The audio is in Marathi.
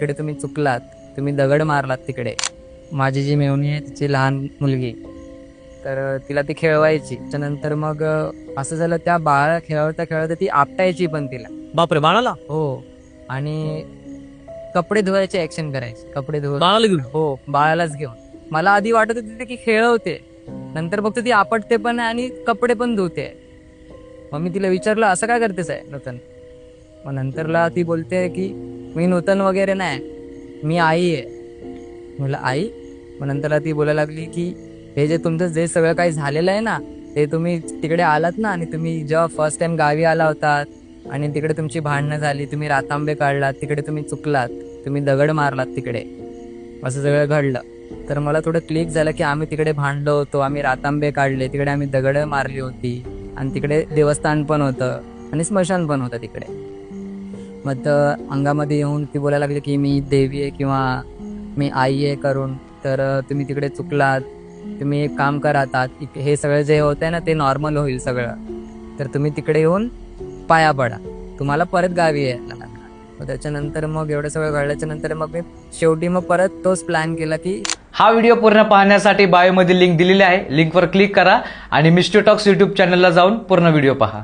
तिकडे तुम्ही चुकलात, तुम्ही दगड मारलात तिकडे. माझी जी मेवणी आहे तिची लहान मुलगी, तर तिला ती खेळवायची. त्याच्यानंतर मग असं झालं, त्या बाळाला खेळवता खेळवता ती आपटायची पण तिला. बापरे, बाळाला? हो. आणि कपडे धुवायचे ऍक्शन करायचे, कपडे धुवत. बाळाला घेऊन? हो, बाळालाच घेऊन. मला आधी वाटत होते की खेळवते, नंतर फक्त ती आपटते पण आणि कपडे पण धुते. मग मी तिला विचारलं, असं काय करतेस आहे नूतन? मग नंतरला ती बोलते की मी नूतन वगैरे नाही, मी आई आहे. म्हणलं आई? मग नंतरला ती बोलायला लागली की हे जे तुमचं जे सगळं काही झालेलं आहे ना, ते तुम्ही तिकडे आलात ना, आणि तुम्ही जेव्हा फर्स्ट टाइम गावी आला होतात आणि तिकडे तुमची भांडणं झाली, तुम्ही रातांबे काढलात, तिकडे तुम्ही चुकलात, तुम्ही दगड मारलात तिकडे, असं सगळं घडलं. तर मला थोडं क्लिक झालं की आम्ही तिकडे भांडलो होतो, आम्ही रातांबे काढले, तिकडे आम्ही दगड मारली होती, आणि तिकडे देवस्थान पण होतं आणि स्मशान पण होतं तिकडे. मग अंगामध्ये येऊन ती बोलायला लागली की मी देवी आहे किंवा मी आई आहे करून, तर तुम्ही तिकडे चुकलात, तुम्ही एक काम करा, आता हे सगळं जे होतंय ना ते नॉर्मल होईल सगळं, तर तुम्ही तिकडे येऊन पाया पडा, तुम्हाला परत गावी यायला लागणार. मग त्याच्यानंतर मग एवढं सगळं घडल्याच्या नंतर मग मी शेवटी मग परत तोच प्लॅन केला की हा व्हिडिओ पूर्ण पाहण्यासाठी बायोमध्ये लिंक दिलेली आहे, लिंकवर क्लिक करा आणि मिस्ट्री टॉक्स यूट्यूब चॅनलला जाऊन पूर्ण व्हिडिओ पहा.